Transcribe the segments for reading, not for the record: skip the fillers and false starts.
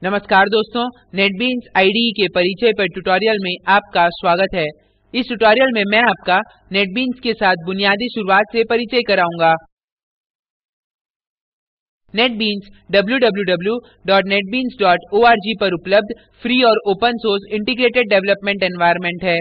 नमस्कार दोस्तों, NetBeans IDE के परिचय पर ट्यूटोरियल में आपका स्वागत है। इस ट्यूटोरियल में मैं आपका नेटबीन्स के साथ बुनियादी शुरुआत से परिचय कराऊंगा। नेटबीन्स www.netbeans.org पर उपलब्ध फ्री और open source integrated development environment है।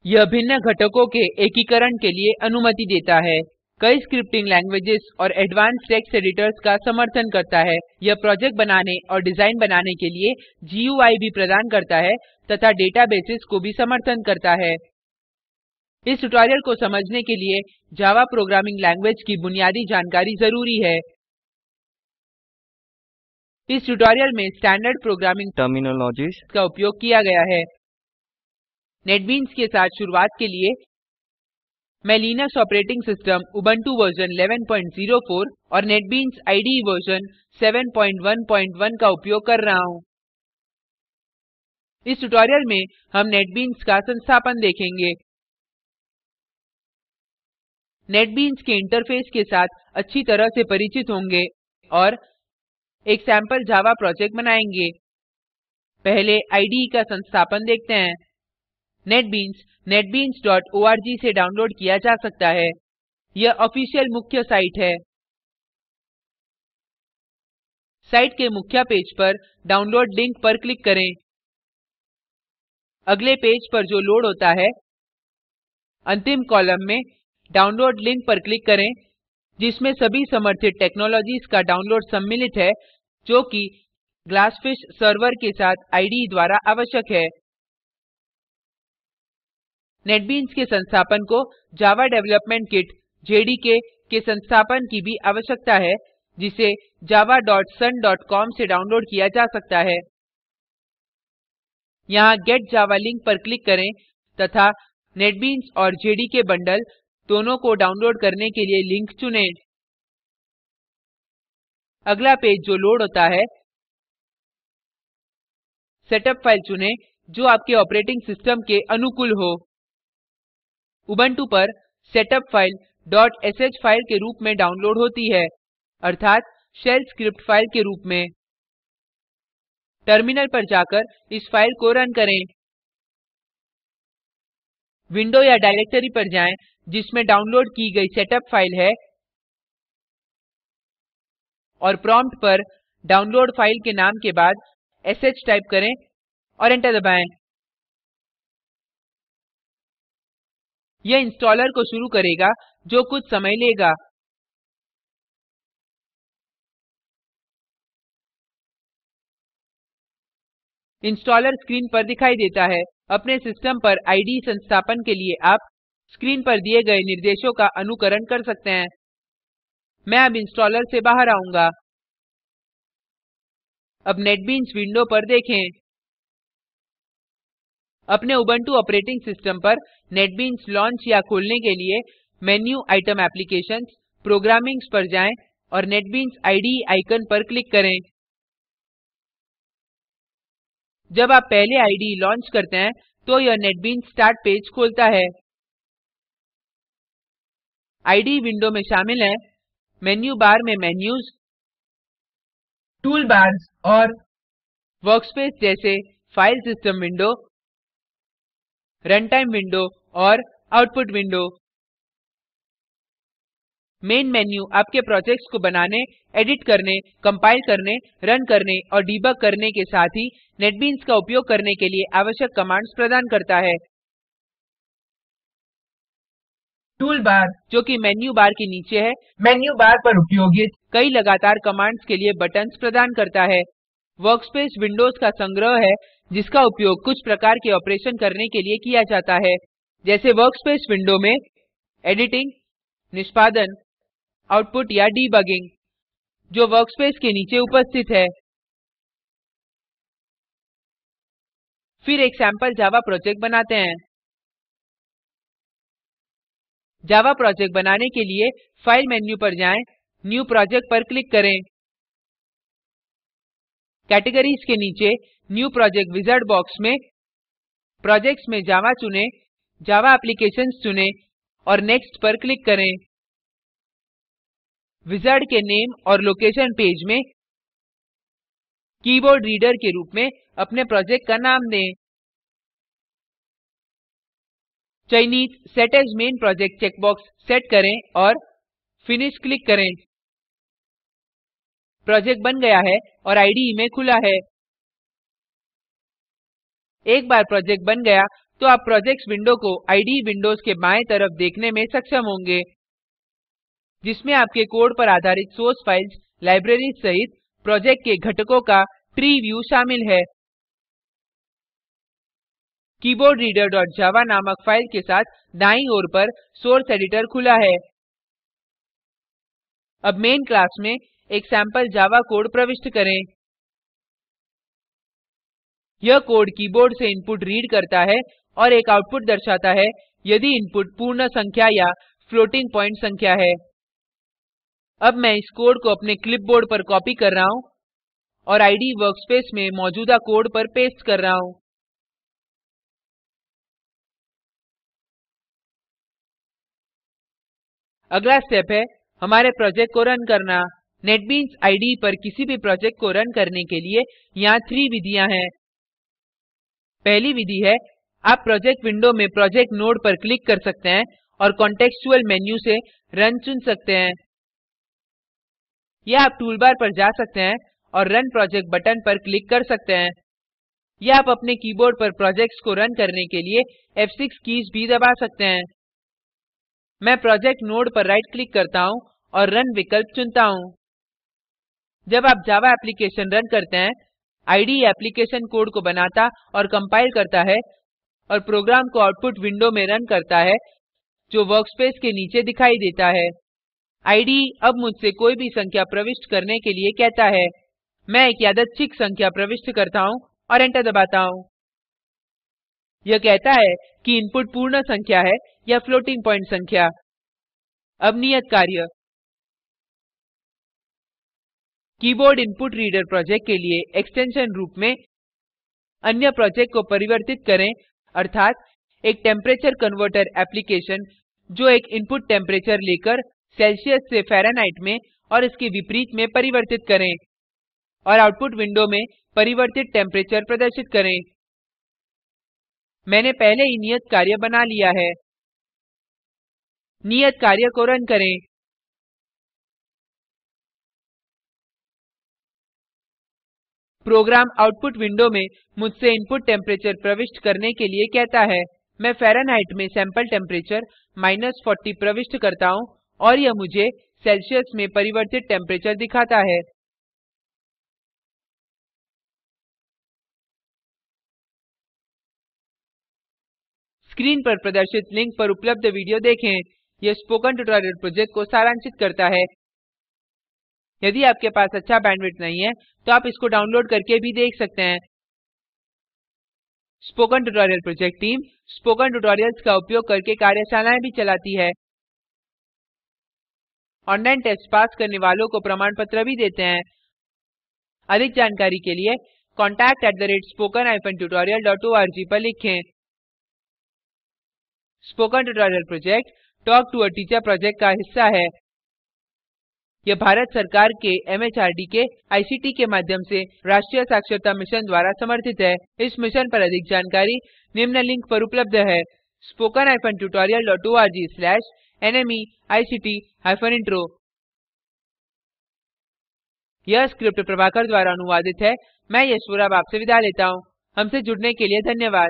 यह भिन्न घटकों के एकीकरण के लिए अनुमति देता है। कई स्क्रिप्टिंग लैंग्वेजेस और एडवांस्ड टेक्स्ट एडिटर्स का समर्थन करता है। यह प्रोजेक्ट बनाने और डिजाइन बनाने के लिए GUI भी प्रदान करता है तथा डेटाबेसेस को भी समर्थन करता है। इस ट्यूटोरियल को समझने के लिए जावा प्रोग्रामिंग लैंग्वेज की बुनियादी जानकारी जरूरी है। इस ट्यूटोरियल में स्टैंडर्ड प्रोग्रामिंग टर्मिनोलॉजीज का उपयोग किया गया है। नेटबीन्स के साथ शुरुआत के लिए मैं Linux operating system Ubuntu version 1104 और नेटबीन्स IDE वर्जन 711 का उपयोग कर रहा हूँ। इस ट्यूटोरियल में हम नेटबीन्स का संस्थापन देखेंगे। नेटबीन्स के इंटरफेस के साथ अच्छी तरह से परिचित होंगे और एक सैंपल जावा प्रोजेक्ट बनाएंगे। पहले IDE का संस्थापन देखते हैं। नेटबीन्स netbeans.org से डाउनलोड किया जा सकता है। यह ऑफिशियल मुख्य साइट है। साइट के मुख्य पेज पर डाउनलोड लिंक पर क्लिक करें। अगले पेज पर जो लोड होता है, अंतिम कॉलम में डाउनलोड लिंक पर क्लिक करें, जिसमें सभी समर्थित टेक्नोलॉजीज का डाउनलोड सम्मिलित है, जो कि ग्लासफिश सर्वर के साथ IDE द्वारा आवश्यक है। नेटबीन्स के संस्थापन को जावा डेवलपमेंट किट JDK के संस्थापन की भी आवश्यकता है, जिसे java.sun.com से डाउनलोड किया जा सकता है। यहाँ गेट जावा लिंक पर क्लिक करें तथा नेटबीन्स और JDK बंडल दोनों को डाउनलोड करने के लिए लिंक चुनें। अगला पेज जो लोड होता है, सेटअप फाइल चुनें जो आपके ऑपरेटिंग सिस्टम के अनुकूल हो। उबुंटू पर सेटअप फाइल .sh फाइल के रूप में डाउनलोड होती है, अर्थात शेल स्क्रिप्ट फाइल के रूप में। टर्मिनल पर जाकर इस फाइल को रन करें। विंडो या डायरेक्टरी पर जाएं जिसमें डाउनलोड की गई सेटअप फाइल है और प्रॉम्प्ट पर डाउनलोड फाइल के नाम के बाद sh टाइप करें और एंटर दबाएं। यह इंस्टॉलर को शुरू करेगा, जो कुछ समय लेगा। इंस्टॉलर स्क्रीन पर दिखाई देता है। अपने सिस्टम पर IDE संस्थापन के लिए आप स्क्रीन पर दिए गए निर्देशों का अनुकरण कर सकते हैं। मैं अब इंस्टॉलर से बाहर आऊंगा। अब नेटबीन्स विंडो पर देखें। अपने उबुंटू ऑपरेटिंग सिस्टम पर नेटबीन्स लॉन्च या खोलने के लिए मेन्यू आइटम एप्लीकेशंस प्रोग्रामिंग्स पर जाएं और नेटबीन्स IDE आइकन पर क्लिक करें। जब आप पहले IDE लॉन्च करते हैं तो यह नेटबीन्स स्टार्ट पेज खोलता है। IDE विंडो में शामिल हैं मेन्यू बार में मेन्यूज, टूल बार्स और वर्कस्पेस जैसे file system window, runtime window और आउटपुट विंडो। मेन मेन्यू आपके प्रोजेक्ट्स को बनाने, एडिट करने, कंपाइल करने, रन करने और डिबग करने के साथ ही नेटबीन्स का उपयोग करने के लिए आवश्यक कमांड्स प्रदान करता है। टूल बार, जो कि मेन्यू बार के नीचे है, मेन्यू बार पर उपयोगित कई लगातार कमांड्स के लिए बटन्स प्रदान करता है। वर्कस्पेस विंडोज का संग्रह है जिसका उपयोग कुछ प्रकार के ऑपरेशन करने के लिए किया जाता है, जैसे वर्कस्पेस विंडो में एडिटिंग, निष्पादन, आउटपुट या डिबगिंग, जो वर्कस्पेस के नीचे उपस्थित है। फिर एक सैंपल जावा प्रोजेक्ट बनाते हैं। जावा प्रोजेक्ट बनाने के लिए फाइल मेन्यू पर जाएं, न्यू प्रोजेक्ट पर क्लिक करें। कैटेगरीज के नीचे न्यू प्रोजेक्ट विजार्ड बॉक्स में प्रोजेक्ट्स में जावा चुनें, जावा एप्लीकेशंस चुनें और नेक्स्ट पर क्लिक करें। विजार्ड के नेम और लोकेशन पेज में कीबोर्ड रीडर के रूप में अपने प्रोजेक्ट का नाम दें। चयनित set as main project checkbox set करें और फिनिश क्लिक करें। प्रोजेक्ट बन गया है और IDE में खुला है। एक बार प्रोजेक्ट बन गया तो आप प्रोजेक्ट्स विंडो को IDE विंडोज के बाएं तरफ देखने में सक्षम होंगे, जिसमें आपके कोड पर आधारित सोर्स फाइल्स, लाइब्रेरीज सहित प्रोजेक्ट के घटकों का ट्री व्यू शामिल है। keyboardreader.java नामक फाइल के साथ दाईं ओर पर सोर्स एडिटर खुला है। अब मेन क्लास में एक सैंपल जावा कोड प्रविष्ट करें। यह कोड कीबोर्ड से इनपुट रीड करता है और एक आउटपुट दर्शाता है यदि इनपुट पूर्ण संख्या या फ्लोटिंग पॉइंट संख्या है। अब मैं इस कोड को अपने क्लिपबोर्ड पर कॉपी कर रहा हूँ और IDE वर्कस्पेस में मौजूदा कोड पर पेस्ट कर रहा हूँ। अगला स्टेप है हमारे प्रोजेक्ट को रन करना। नेटबीन्स IDE पर किसी भी प्रोजेक्ट को रन करने के लिए यहाँ 3 विधियां हैं। पहली विधि है, आप प्रोजेक्ट विंडो में प्रोजेक्ट नोड पर क्लिक कर सकते हैं और कॉन्टेक्सचुअल मेन्यू से रन चुन सकते हैं। या आप टूलबार पर जा सकते हैं और रन प्रोजेक्ट बटन पर क्लिक कर सकते हैं। या आप अपने कीबोर्ड पर प्रोजेक्ट्स को रन करने के लिए F6 कीज भी दबा सकते हैं। मैं प्रोजेक्ट नोड पर राइट क्लिक करता हूँ और रन विकल्प चुनता हूँ। जब आप जावा एप्लीकेशन रन करते हैं, IDE एप्लीकेशन कोड को बनाता और कंपाइल करता है और प्रोग्राम को आउटपुट विंडो में रन करता है, जो वर्कस्पेस के नीचे दिखाई देता है। IDE अब मुझसे कोई भी संख्या प्रविष्ट करने के लिए कहता है। मैं एक यादृच्छिक संख्या प्रविष्ट करता हूँ और एंटर दबाता हूँ। यह कहता है कि इनपुट पूर्ण संख्या है या फ्लोटिंग पॉइंट संख्या। अब नियत कार्य। कीबोर्ड इनपुट रीडर प्रोजेक्ट के लिए एक्सटेंशन रूप में अन्य प्रोजेक्ट को परिवर्तित करें, अर्थात एक टेम्परेचर कन्वर्टर एप्लीकेशन जो एक इनपुट टेम्परेचर लेकर सेल्सियस से फ़ारेनहाइट में और इसके विपरीत में परिवर्तित करें और आउटपुट विंडो में परिवर्तित टेम्परेचर प्रदर्शित करें। मैंने पहले ही नियत कार्य बना लिया है। नियत कार्य को रन करें। प्रोग्राम आउटपुट विंडो में मुझसे इनपुट टेम्परेचर प्रविष्ट करने के लिए कहता है। मैं फ़ारेनहाइट में सैंपल टेम्परेचर -40 प्रविष्ट करता हूँ और यह मुझे सेल्सियस में परिवर्तित टेम्परेचर दिखाता है। स्क्रीन पर प्रदर्शित लिंक पर उपलब्ध वीडियो देखें। यह स्पोकन ट्यूटोरियल प्रोजेक्ट को सारांशित करता है। यदि आपके पास अच्छा बैंडविड्थ नहीं है तो आप इसको डाउनलोड करके भी देख सकते हैं। Spoken tutorial project team spoken tutorials का उपयोग करके कार्यशालाएं भी चलाती है। ऑनलाइन टेस्ट पास करने वालों को प्रमाण पत्र भी देते हैं। अधिक जानकारी के लिए contact@spoken-tutorial.org पर लिखें। Spoken tutorial project talk to a teacher project का हिस्सा है। यह भारत सरकार के MHRD के ICT के माध्यम से राष्ट्रीय साक्षरता मिशन द्वारा समर्थित है। इस मिशन पर अधिक जानकारी निम्न लिंक पर उपलब्ध है। spoken-tutorial.org/nmeict-intro। यह स्क्रिप्ट प्रभाकर द्वारा अनुवादित है। मैं यश वोरा अब आपसे विदा लेता हूँ। हमसे जुड़ने के लिए धन्यवाद।